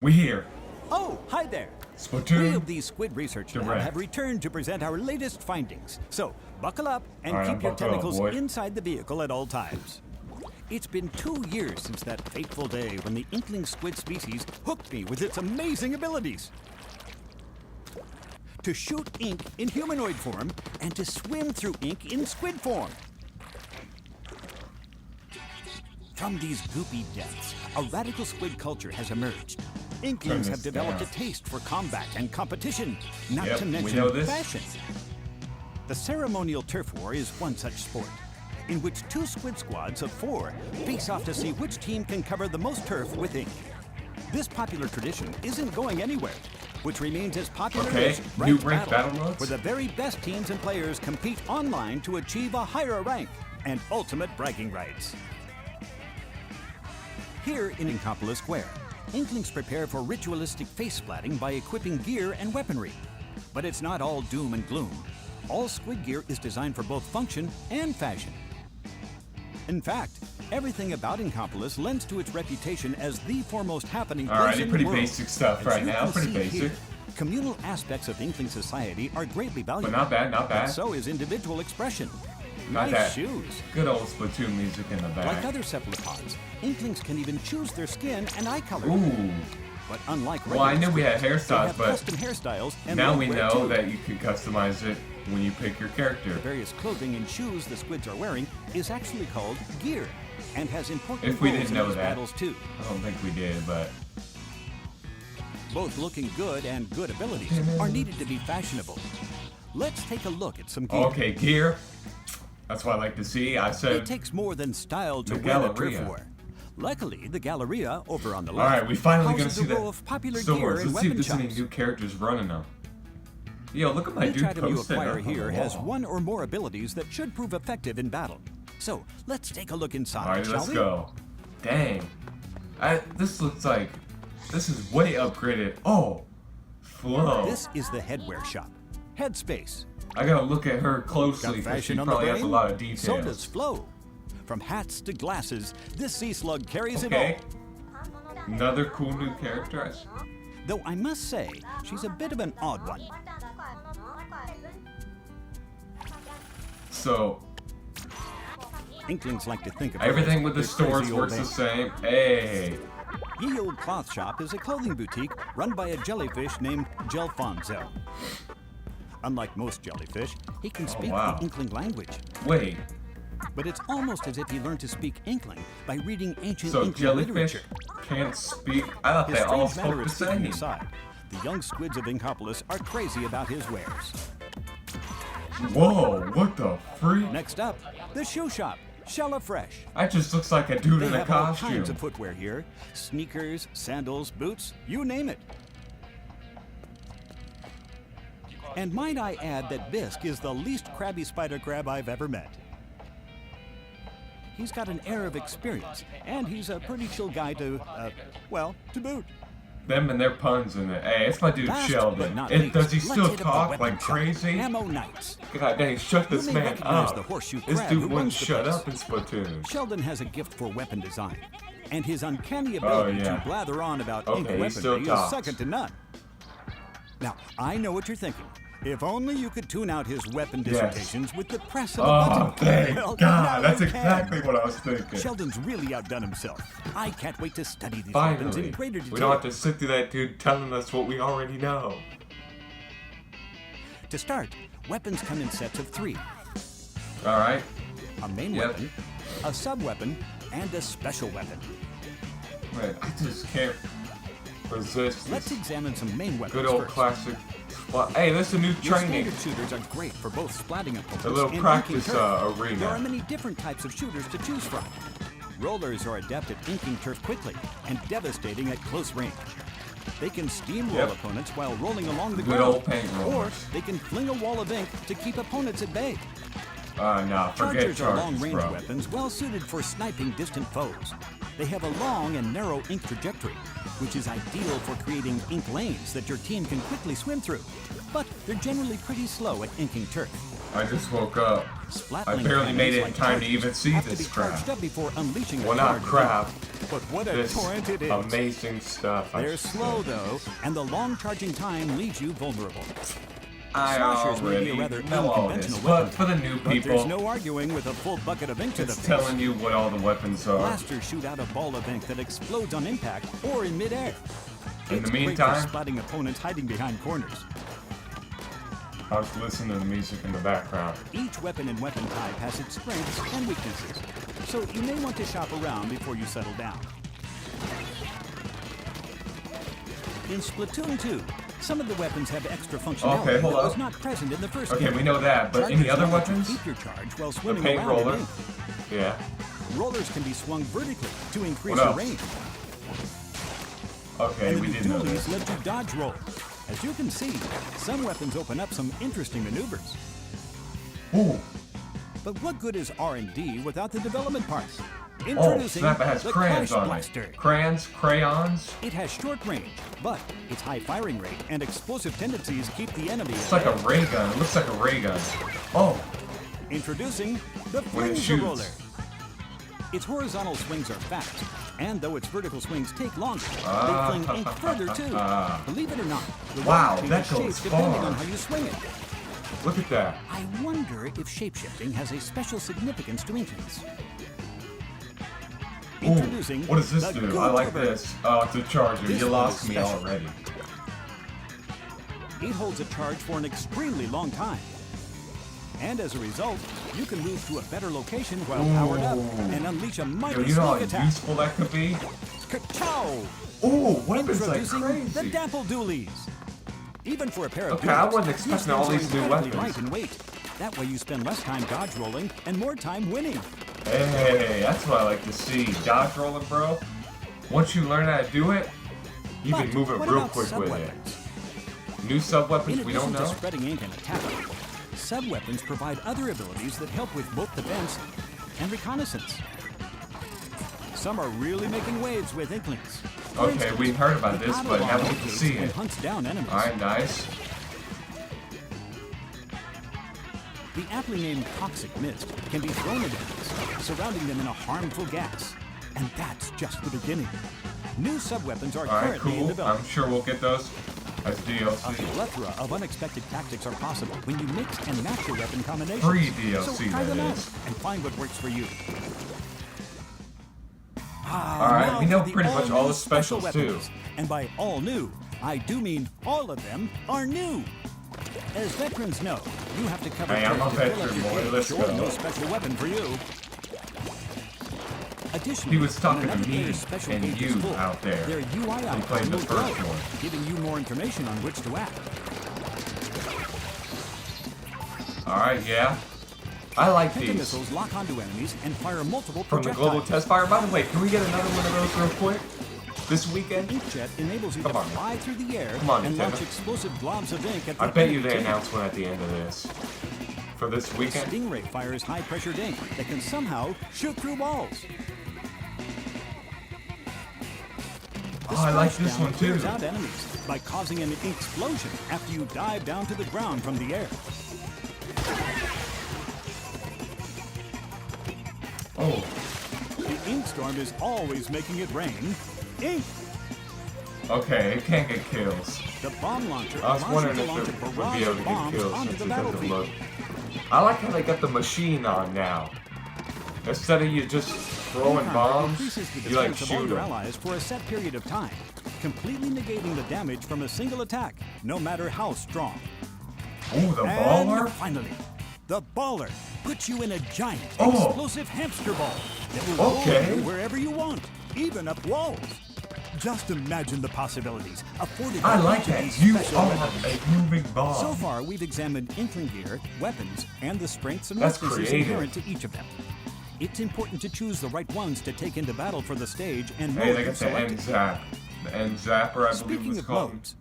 We here. Oh, hi there. Splatoon. We of the Squid Research Lab have returned to present our latest findings. So, buckle up and keep your tentacles inside the vehicle at all times. It's been 2 years since that fateful day when the inkling squid species hooked me with its amazing abilities. To shoot ink in humanoid form and to swim through ink in squid form. From these goopy depths, a radical squid culture has emerged. Inklings have developed a taste for combat and competition, not to mention fashion. The ceremonial turf war is one such sport, in which 2 squid squads of 4 face off to see which team can cover the most turf with ink. This popular tradition isn't going anywhere, which remains as popular as ranked battle, where the very best teams and players compete online to achieve a higher rank and ultimate bragging rights. Here in Inkopolis Square, Inklings prepare for ritualistic face splatting by equipping gear and weaponry. But it's not all doom and gloom. All squid gear is designed for both function and fashion. In fact, everything about Inkopolis lends to its reputation as the foremost happening place in the world. Pretty basic stuff right now, pretty basic. Here, communal aspects of Inkling society are greatly valued. But not bad, not bad. But so is individual expression. Not nice that shoes. Good old Splatoon music in the back. Like other cephalopods, Inklings can even choose their skin and eye color. Ooh. But unlike well, I knew we had hairstyles, but custom hairstyles and now we know too. that you can customize it when you pick your character. The various clothing and shoes the squids are wearing is actually called gear and has important if we roles didn't in know these that, battles too. I don't think we did, but both looking good and good abilities are needed to be fashionable. Let's take a look at some gear. Okay, gear. That's what I like to see. I said it takes more than style to win a turf war. Luckily, the Galleria over on the left. All right, we finally gonna see that of popular swords. gear and Let's see if weapon there's any new characters running them. Yo, look at my dude item you posting acquire up here on the has wall. 1 or more abilities that should prove effective in battle. So let's take a look inside. All right, shall let's we? go. Dang, this looks like this is way upgraded. Oh, flow. This is the headwear shop. Headspace. I gotta look at her closely because she probably has a lot of details. So does Flo. From hats to glasses, this sea slug carries it all. Another cool new character. Though I must say, she's a bit of an odd one. So Inklings like to think of everything with the stores works the same. Hey. Ye Old Cloth Shop is a clothing boutique run by a jellyfish named Gelfonzo. Unlike most jellyfish, he can speak the Inkling language. Wait. But it's almost as if he learned to speak Inkling by reading ancient so Inkling jellyfish literature. Can't speak. I thought they all spoke the same. Aside, the young squids of Inkopolis are crazy about his wares. Whoa, what the freak? Next up, the shoe shop, Shella Fresh. That just looks like a dude in a costume. They have all kinds of footwear here. Sneakers, sandals, boots, you name it. And might I add that Bisque is the least crabby spider crab I've ever met. He's got an air of experience, and he's a pretty chill guy to boot. Them and their puns in it. Hey, it's my dude Sheldon. Does he still talk like crazy? Ammo Knights. God dang, shut this man up. This dude wouldn't shut up in Splatoon. Sheldon has a gift for weapon design, and his uncanny ability to blather on about ink weaponry is second to none. Now, I know what you're thinking. If only you could tune out his weapon dissertations with the press of a button. Oh, thank God. That's exactly what I was thinking. Sheldon's really outdone himself. I can't wait to study these weapons in greater detail. We don't have to sit through that dude telling us what we already know. To start, weapons come in sets of 3. All right. A main weapon, a sub-weapon, and a special weapon. Wait, I just can't resist. Let's examine some main weapons Good old first. classic. Well, hey, this is a new training. Your standard shooters are great for both splatting opponents a little and practice arena. There are arena. many different types of shooters to choose from. Rollers are adept at inking turf quickly and devastating at close range. They can steamroll opponents while rolling along the ground, old paint rollers. or they can fling a wall of ink to keep opponents at bay. Nah, forget Chargers are long-range weapons well suited for sniping distant foes. They have a long and narrow ink trajectory, which is ideal for creating ink lanes that your team can quickly swim through. But they're generally pretty slow at inking turf. I just woke up. I barely made it in time to even see this crap. Well, not crap. But what a torrent it is. Amazing stuff. They're slow though, and the long charging time leaves you vulnerable. I already know all this, but for the new people, there's no arguing with a full bucket of ink to the face. It's telling you what all the weapons are. Blasters shoot out a ball of ink that explodes on impact or in midair. In the meantime, great for spotting opponents hiding behind corners. I was listening to the music in the background. Each weapon and weapon type has its strengths and weaknesses, so you may want to shop around before you settle down. In Splatoon 2, some of the weapons have extra functionality that was not present in the first game. Okay, we know that, but any other weapons? Keep your charge while swimming the paint around roller. Yeah. Rollers can be swung vertically to increase your range. Okay, and we didn't know this. Let you dodge roll. As you can see, some weapons open up some interesting maneuvers. Ooh. But what good is R&D without the development part? Introducing Snap, it has the crayons Crash on Blaster. It. Crayons? It has short range, but its high firing rate and explosive tendencies keep the enemy It's like a ray gun. It looks like a ray gun. Oh. Introducing the Flanger Roller. Its horizontal swings are fast, and though its vertical swings take longer, they fling ink further too. Believe it or not, the wow, that changes goes shape far. depending on how you swing it. Look at that. I wonder if shapeshifting has a special significance to inklings. Introducing what does this do? I like cover. this. Oh, it's a charger. You lost me already. It holds a charge for an extremely long time. And as a result, you can move to a better location while powered up and unleash a mighty sneak attack. How useful that could be? Ka-chow! Ooh, weapons like Introducing crazy. the Dapple Doolies. Even for a pair of okay, I wasn't expecting all these new weapons. Light in weight. That way you spend less time dodge rolling and more time winning. Hey, that's what I like to see. Dodge rolling, bro. Once you learn how to do it, you can move it real quick with it. New sub-weapons we don't know? In addition to spreading ink and attacking, sub-weapons provide other abilities that help with both defense and reconnaissance. Some are really making waves with inklings. Okay, we heard about this, but now we get to see it. Hunts down enemies. Alright, nice. The aptly named toxic mist can be thrown at enemies, surrounding them in a harmful gas. And that's just the beginning. New sub-weapons are currently in development. I'm sure we'll get those as DLC. A plethora of unexpected tactics are possible when you mix and match your weapon combinations. Free DLC, so try them out is. and find what works for you. Alright, we know pretty much all the specials too. And by all new, I do mean all of them are new. As veterans know, you have to cover I'm a veteran, boy. Let's go. No special weapon for you. Additionally, he was talking to me and you full, out there. Their UI who played the first one, giving you more information on which to act. Alright, yeah. I like these. Missiles lock onto enemies and fire multiple From the projectiles. global test fire. By the way, can we get another one of those real quick? This weekend? Inkjet enables you to fly through the air and launch explosive globs of ink at the I bet you they announce one at the end of this. For this weekend? Stingray fires high-pressure ink that can somehow shoot through walls. Oh, I like this one too. Clears out enemies by causing an ink explosion after you dive down to the ground from the air. Oh. The ink storm is always making it rain ink. Okay, it can't get kills. The bomb launcher I was wondering if it would be able to get kills since it doesn't look. I like how they got the machine on now. Instead of you just throwing bombs, you like shoot them. Allies for a set period of time, completely negating the damage from a single attack, no matter how strong. Ooh, the baller? Finally, the baller puts you in a giant explosive hamster ball that will roll you wherever you want, even up walls. Just imagine the possibilities afforded by I like that. You are a moving bomb. So far, we've examined inkling gear, weapons, and the strengths and weaknesses inherent to each of them. It's important to choose the right ones to take into battle for the stage and mode they got the end zap. The end zapper, I believe it was called. Modes,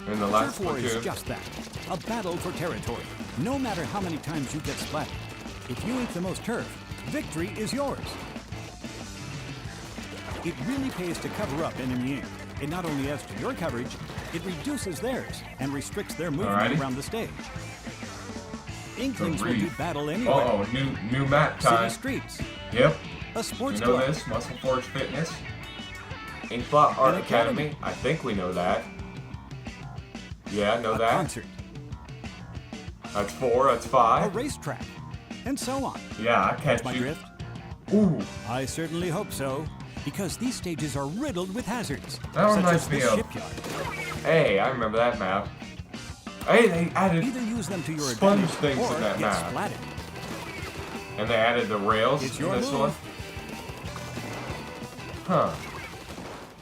in the last Turf War one, is too. just that, a battle for territory. No matter how many times you get splattered, if you ink the most turf, victory is yours. It really pays to cover up enemy ink. It not only adds to your coverage, it reduces theirs and restricts their movement around the stage. Inklings will do battle anywhere. Oh, new map time. City streets. Yep. A sports You know club. this, Muscle Forge Fitness. Inkblot Art An Academy. I think we know that. Yeah, know A that. concert. That's 4, that's A 5. racetrack. And so on. Yeah, I catch My you. drift? Ooh, I certainly hope so, because these stages are riddled with hazards. That such reminds as me this of- shipyard. hey, I remember that map. Hey, they added Either use them to your sponge advantage things or in that get map. splatted. And they added the rails It's in your this move. one. Huh.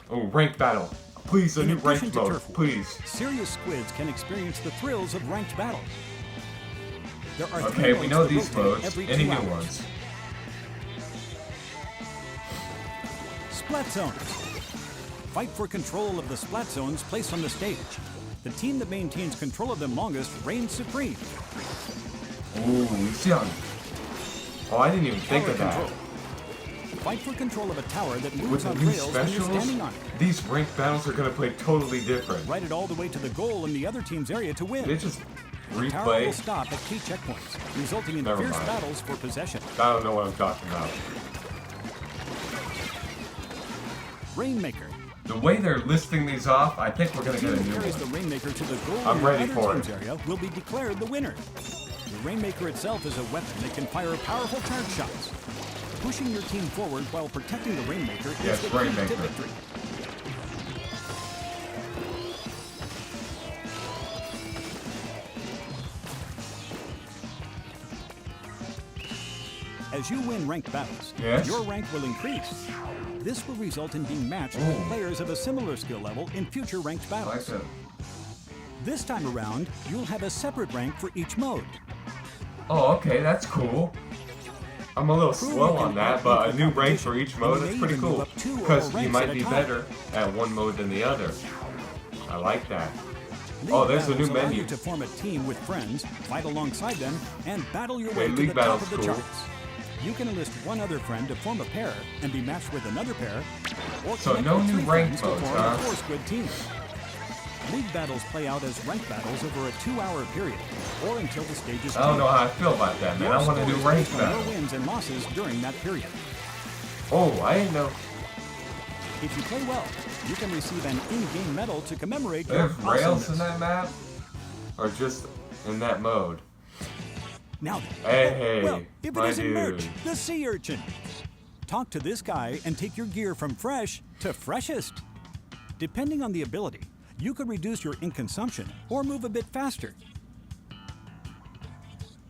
Oh, ranked battle. Please, a In new addition ranked to mode, turf wars, please. serious squids can experience the thrills of ranked battle. There are Okay, three we modes know that these rotate modes. every Any 2 new hours. ones? Splat zones. Fight for control of the splat zones placed on the stage. The team that maintains control of them longest reigns supreme. Ooh, you see how... Oh, I didn't even think Tower of that. control. Fight for control of a tower that With moves the on new rails when you're specials, standing on it. these ranked battles are gonna play totally different. Ride it all the way to the goal in the other team's area to win. They just The tower will replay. stop at key checkpoints, resulting in Never fierce mind. battles for possession. I don't know what I'm talking about. Rainmaker. The way they're listing these off, I think we're gonna get a Team new that carries the one. Rainmaker to the goal I'm in the ready other for team's it. area will be declared the winner. The Rainmaker itself is a weapon that can fire powerful charge shots. Pushing your team forward while protecting the Rainmaker Yes, is the key to Rainmaker. victory. As you win ranked battles, Yes. your rank will increase. This will result in being matched with Ooh. players of a similar skill level in future ranked I like battles. that. This time around, you'll have a separate rank for each mode. Oh, okay, that's cool. I'm a little Proving slow you on can that, but a outbeat the new rank competition, for each and mode, you that's may pretty even move cool. up 2 or more Because you ranks might at a be time. better at one mode than the other. I like that. League Oh, there's a battles new allow menu. you to form a team with friends, fight alongside them, and battle your Okay, way to league the top battle's of the cool. charts. You can enlist one other friend to form a pair and be matched with another pair, or So connect no with new 3 ranked friends to modes, form huh? a 4-squid team. League battles play out as ranked battles over a 2-hour period, or until the stage is I don't know cleared. how I feel about that, man. Your I want to score do is ranked based on your battle. wins and losses during that period. Oh, I didn't know. If you play well, you can receive an in-game medal to commemorate your There's rails in awesomeness. that map? Or just in that mode? Now then, Hey, well, if it my isn't merch, dude. the sea urchin. Talk to this guy and take your gear from fresh to freshest. Depending on the ability, you could reduce your ink consumption or move a bit faster.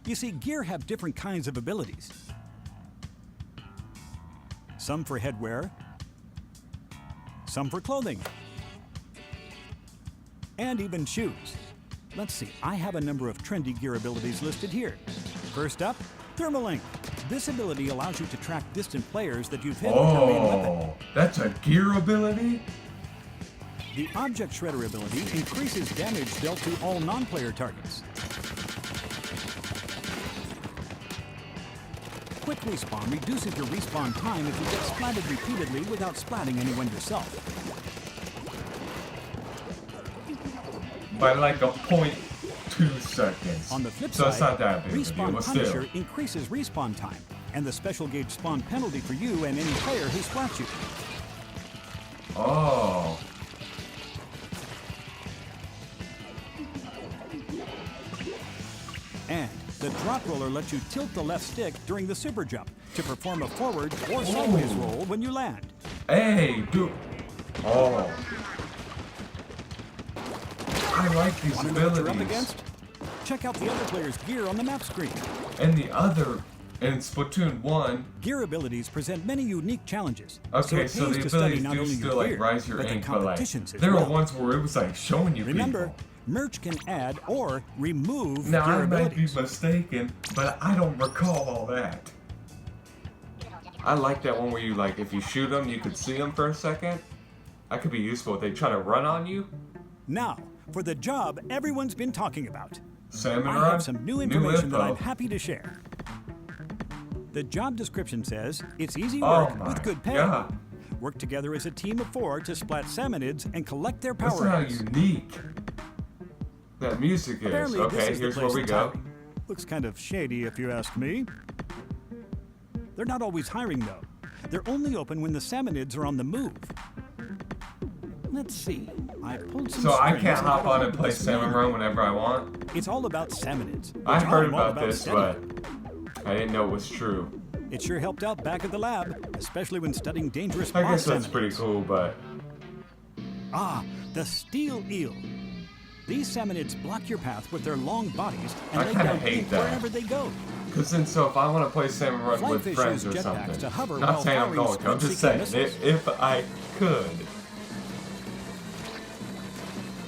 You see, gear have different kinds of abilities. Some for headwear, some for clothing, and even shoes. Let's see, I have a number of trendy gear abilities listed here. First up, Thermalink. This ability allows you to track distant players that you've hit with your main weapon. Oh, that's a gear ability? The Object Shredder ability increases damage dealt to all non-player targets. Quick respawn reduces your respawn time if you get splatted repeatedly without splatting anyone yourself. By like a 0.2 seconds. On the flip so side, it's not that big of a deal, Respawn but Punisher still. increases respawn time, and the special gauge spawn penalty for you and any player who splats you. Oh. And the drop roller lets you tilt the left stick during the super jump to perform a forward or sideways Ooh. roll when you land. Hey, dude. Oh. I like these Want to know what you're up abilities. against? Check out the other player's gear on the map screen. And the other, in Splatoon 1, Gear abilities present many unique challenges. okay, so so it pays the to study abilities not do only still your like gear, rise your but the ink, but like, competitions as there well. were ones where it was like showing you Remember, people. merch can add or remove Now gear I might be abilities. mistaken, but I don't recall all that. I like that one where you like, if you shoot them, you could see them for a second. That could be useful if they try to run on you. Now, for the job everyone's been talking about. Salmon I run. have some new information that I'm info. happy to share. The job description says it's easy Oh work my with good pay. God. Work together as a team of 4 to splat salmonids and collect their power Listen how ups. unique that music is. Apparently, this Okay, is the here's place where we in go. town. Looks kind of shady if you ask me. They're not always hiring though. They're only open when the salmonids are on the move. Let's see. I pulled some So I strings can't and hop got on a and hold play of this Salmon man. Run whenever I want? It's all about salmonids. I which heard I'm all about this, studying. but I didn't know it was true. It sure helped out back at the lab, especially when studying dangerous I boss guess that's salmonids. pretty cool, but Ah, the steel eel. These salmonids block your path with their long bodies and I lay kinda down hate ink that. wherever they go. because then so if I want to play Salmon Run with Flyfish friends use or jetpacks something, to hover not while saying I'm firing going to, I'm just squid-seeking saying missiles. if I could,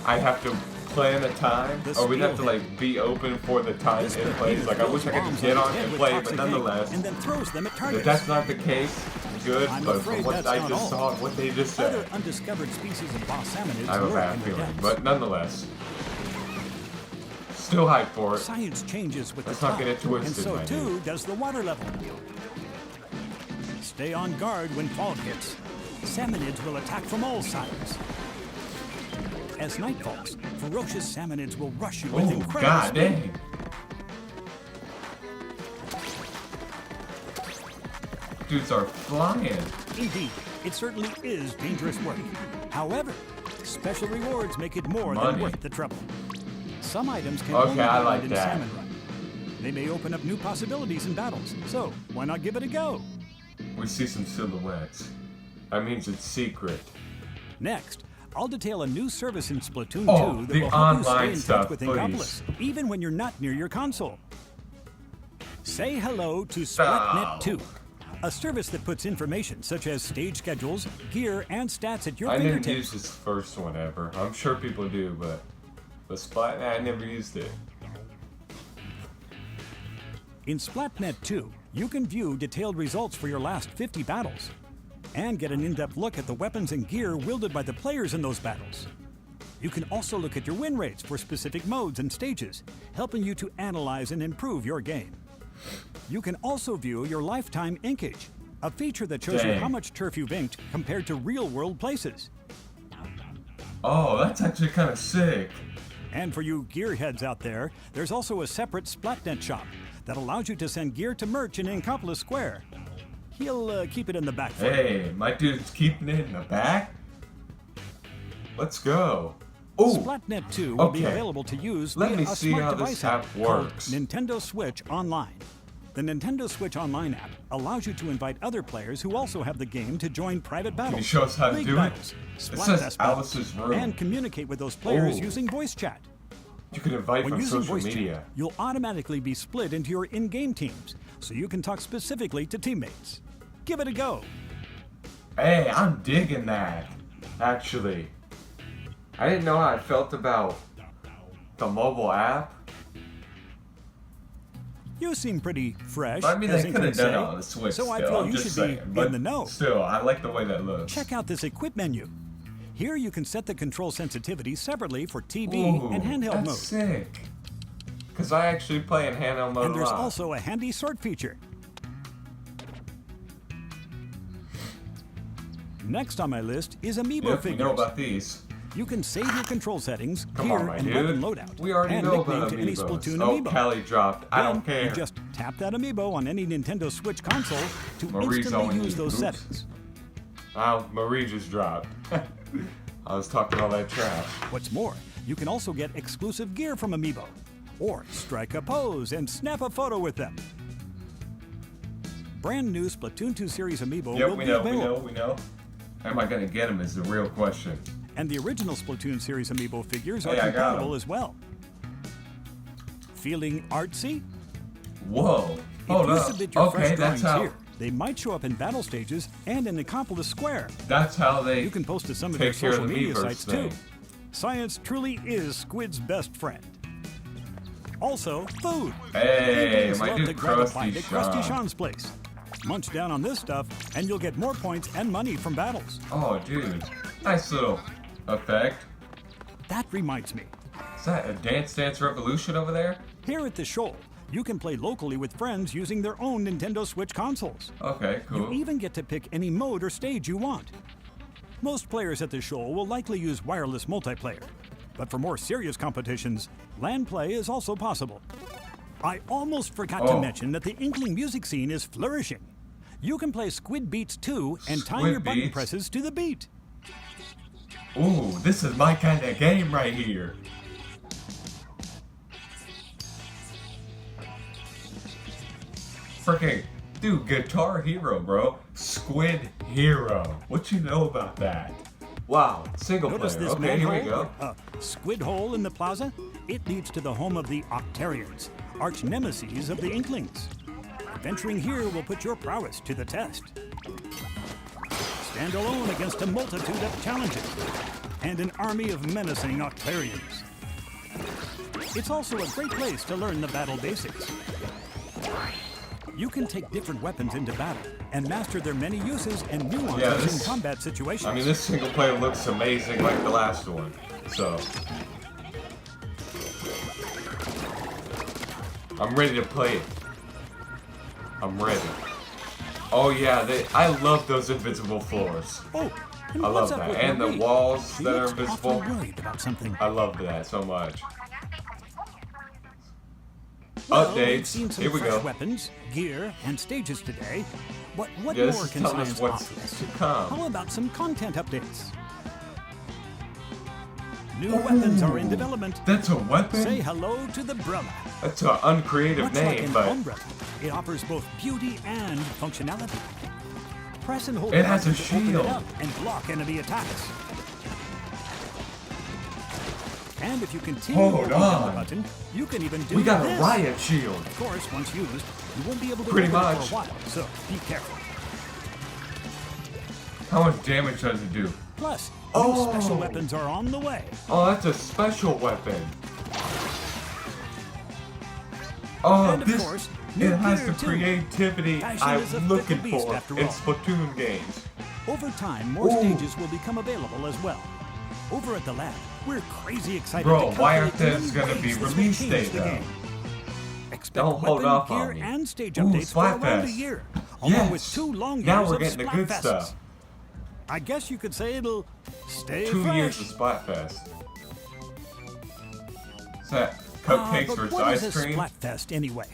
I'd have to plan a time, The or we'd have to steelhead. like be open for the time This it plays. behemoth Like I wish I throws could just bombs get its on head and with play, but toxic ink nonetheless, and then throws them at targets. if that's not the case, good. I'm But afraid from what that's I not just all. saw, what they just Other said, undiscovered species of boss salmonids I have a lurk bad in the feeling. depths. But nonetheless, still hyped for it. Science changes with Let's the not get tide, it twisted, and so my too dude. does the water level. Stay on guard when fog hits. Salmonids will attack from all sides. As night falls, ferocious salmonids will rush you with Oh incredible god speed. dang! Dudes are flying. Indeed, it certainly is dangerous work. However, special rewards make it more than Money. worth the trouble. Some items can Okay, only be I found like in that. Salmon Run. They may open up new possibilities in battles, so why not give it a go? We see some silhouettes. That means it's secret. Next, I'll detail a new service in Splatoon 2 Oh, that the will help you stay online in touch stuff, with please. Inkopolis, even when you're not near your console. Say hello to Oh. Splatnet 2, a service that puts information such as stage schedules, gear, and stats at your I didn't fingertips. use this first one ever. I'm sure people do, but the Splat, I never used it. In Splatnet 2, you can view detailed results for your last 50 battles and get an in-depth look at the weapons and gear wielded by the players in those battles. You can also look at your win rates for specific modes and stages, helping you to analyze and improve your game. You can also view your lifetime inkage, a feature that shows you Dang. how much turf you've inked compared to real-world places. Oh, that's actually kind of sick. And for you gearheads out there, there's also a separate Splatnet shop that allows you to send gear to merch in Inkopolis Square. He'll keep it in the back for you. Hey, my dude's keeping it in the back. Let's go. Oh, Splatnet 2 will be okay. available to use Let via me a see smart how device this app called works. Nintendo Switch Online. The Nintendo Switch Online app allows you to invite other players who also have the game to join private battles, you show us how to league do it? battles, It Splatfest says battles, Alice's room. and communicate with those players Oh. using voice chat. you can invite When from using social voice media. chat, you'll automatically be split into your in-game teams, so you can talk specifically to teammates. Give it a go. Hey, I'm digging that. Actually, I didn't know how I felt about the mobile app. You seem pretty fresh, But I mean, as they Ink could have would done say, it on the Switch. so I still. feel I'm you just should saying. be But in the know. Still, I like the way that looks. Check out this equip menu. Here you can set the control sensitivity separately for TV Ooh, and handheld that's mode. sick. Because I actually play in handheld mode And a there's lot. also a handy sort feature. Next on my list is Amiibo Yep, we figures. know about these. You can save your control settings, Come gear, on, my and dude. weapon loadout. We already and know nickname about to any Amiibos. Splatoon Oh, Amiibo. Kelly dropped. I don't Then care. You just tap that Amiibo on any Nintendo Switch console to Marie's instantly only use those oops. settings. Oh, Marie just dropped. I was talking all that trash. What's more, you can also get exclusive gear from Amiibo, or strike a pose and snap a photo with them. Brand new Splatoon 2 Series Amiibo Yep, will we be know, available. we know. Am I gonna get them is the real question. And the original Splatoon Series Amiibo figures are Hey, I got compatible 'em. as well. Feeling artsy? Whoa. If Hold you up. submit your Okay, fresh that's drawings how. here, they might show up in battle stages and in Inkopolis Square. That's how they. You can post to some of their take care of social the media Miiverse sites thing. too. Science truly is Squid's best friend. Also, food. Hey, Indians my love dude to grab a Krusty bite at Krusty Sean. Sean's place. Munch down on this stuff, and you'll get more points and money from battles. Oh, dude. Nice little effect. That reminds me. Is that a Dance Dance Revolution over there? Here at the show, you can play locally with friends using their own Nintendo Switch consoles. Okay, You cool. even get to pick any mode or stage you want. Most players at the show will likely use wireless multiplayer, but for more serious competitions, LAN play is also possible. I almost forgot to mention that the Inkling music scene is flourishing. You can play Squid Beats 2 and time your button presses to the beat. Ooh, this is my kind of game right here. Freaking, dude, Guitar Hero, bro. Squid Hero. What you know about that? Wow, single Notice player. this Okay, here we manhole, go. squid hole in the plaza? It leads to the home of the Octarians, arch nemeses of the Inklings. Venturing here will put your prowess to the test. Stand alone against a multitude of challenges and an army of menacing Octarians. It's also a great place to learn the battle basics. You can take different weapons into battle and master their many uses and nuances in combat situations. I mean, this single player looks amazing like the last one, so I'm ready to play it. I'm ready. Oh yeah, I love those invisible floors. Oh, I love that. And the walls that are invisible. Worried about something. I love that so much. Well, Updates. we've seen some Here we fresh go. weapons, gear, and stages today. What Yeah, more this is can telling us science what's offer us? to come. How about some content updates? New weapons are in development. That's a weapon? Say hello to the Brella. That's an uncreative Much name, like an but umbrella, it offers both beauty and functionality. Press and hold it has a buttons to open it shield. up and block enemy attacks. And if you continue Hold holding down the on. button, you can even do we got this. a riot shield. Of course, once used, you won't be able to Pretty open it much. for a while, so be careful. How much damage does it do? Plus, Oh. new special weapons are on the way. Oh, that's a special weapon. Oh, And of this course, new it has gear, the too. creativity Fashion is a I'm fickle looking beast for after in all. Splatoon games. Over time, more Ooh. stages will become available as well. Over at the lab, we're crazy excited Bro, to why aren't calculate those the gonna ways be this will release change date, the though? game. Expect Don't hold weapon, off gear, on me. and stage Ooh, updates for around a Splatfest. year, along with Yes. 2 long years Now we're of getting the good Splatfests. stuff. I guess you could say it'll stay 2 fresh. years of Splatfest. Is that cupcakes but versus what is ice a cream? Splatfest anyway?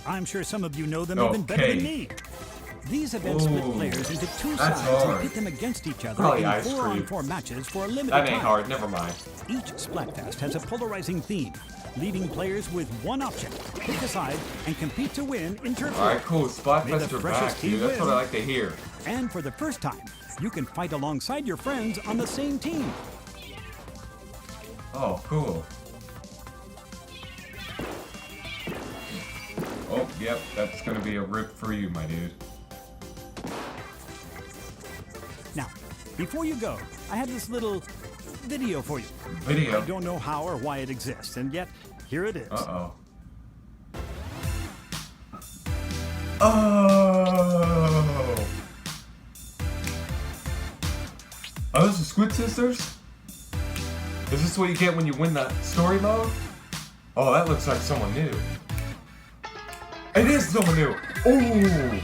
I'm sure some of you know them even better Okay. than me. These events split Ooh, players into 2 that's sides hard. and pit them against each other Probably in ice 4-on-4 cream. matches for a limited That time. ain't hard, never mind. Each Splatfest has a polarizing theme, leaving players with one option: pick a side and compete to win in turf war. Alright, cool. May Splatfest the are freshest back, team dude. That's what win. I like to hear. And for the first time, you can fight alongside your friends on the same team. Oh, cool. Oh, yep, that's gonna be a rip for you, my dude. Now, before you go, I had this little video for you. Video? I don't know how or why it exists, and yet, here it is. Uh-oh. Oh! Oh, those are Squid Sisters? Is this what you get when you win the story mode? Oh, that looks like someone new. It is someone new! Ooh!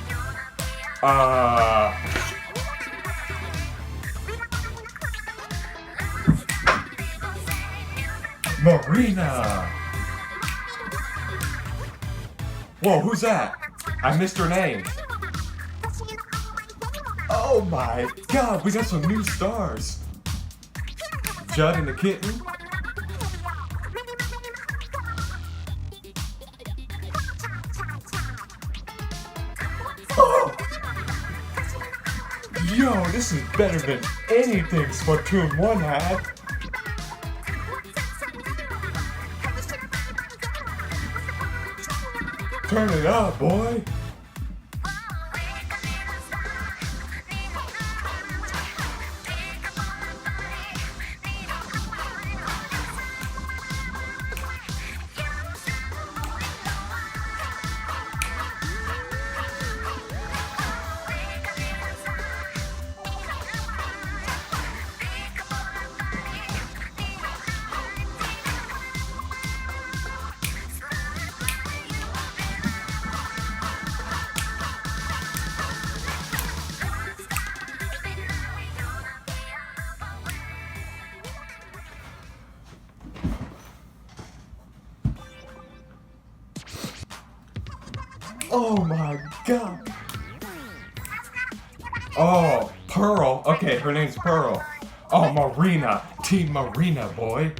Marina! Whoa, who's that? I missed her name. Oh my god, we got some new stars. Judd and the Kitten. Oh! Yo, this is better than anything Splatoon 1 had. Turn it up, boy. Oh my god. Oh, Pearl. Okay, her name's Pearl. Oh, Marina. Team Marina, boy.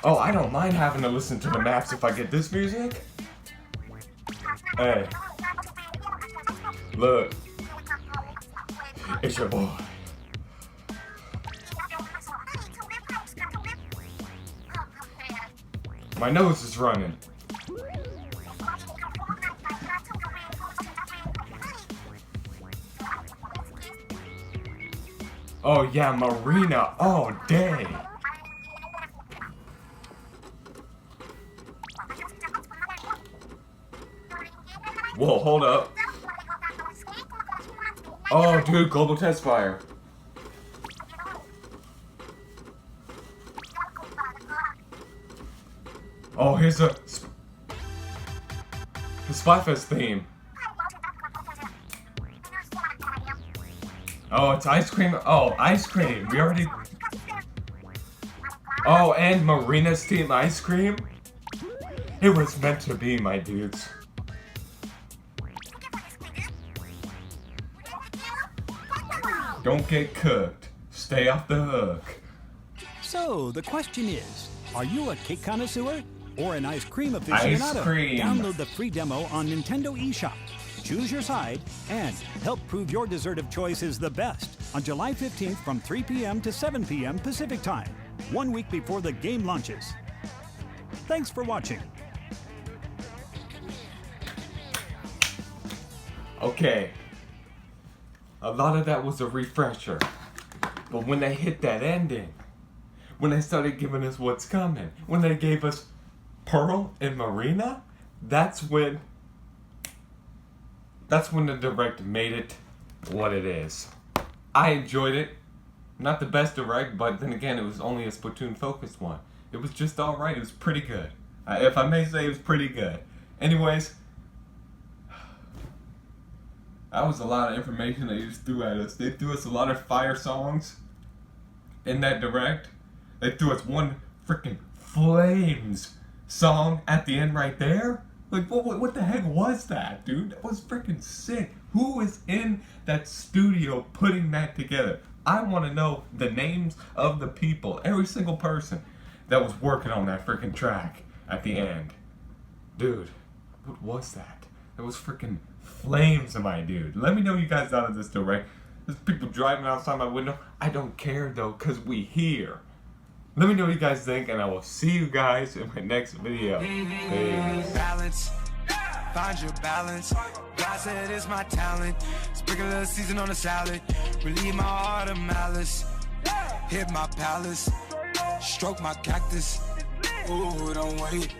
Oh, I don't mind having to listen to the maps if I get this music. Hey. Look. It's your boy. My nose is running. Oh yeah, Marina. Oh dang. Whoa, hold up. Oh dude, global test fire. Oh, here's the Splatfest theme. Oh, it's ice cream. Oh, ice cream. We already. Oh, and Marina's team ice cream. It was meant to be, my dudes. Don't get cooked. Stay off the hook. So, the question is, are you a cake connoisseur or an ice cream aficionado? Ice cream. Download the free demo on Nintendo eShop. Choose your side and help prove your dessert of choice is the best on July 15th from 3 p.m. to 7 p.m. Pacific Time, 1 week before the game launches. Thanks for watching. Okay. A lot of that was a refresher. But when they hit that ending, when they started giving us what's coming, when they gave us Pearl and Marina, that's when the direct made it what it is. I enjoyed it. Not the best direct, but then again, it was only a Splatoon focused one. It was just alright. It was pretty good. If I may say, it was pretty good. Anyways, that was a lot of information they just threw at us. They threw us a lot of fire songs in that direct. They threw us one freaking Flames song at the end right there. Like, what the heck was that, dude? That was freaking sick. Who was in that studio putting that together? I want to know the names of the people, every single person that was working on that freaking track at the end. Dude, what was that? That was freaking Flames, my dude. Let me know you guys out of this direct. There's people driving outside my window. I don't care though, because we here. Let me know what you guys think, and I will see you guys in my next video. Peace. Balance, find your balance. God said it's my talent. Sprinkle a little season on the salad. Relieve my heart of malice. Hit my palace. Stroke my cactus. Ooh, don't wait.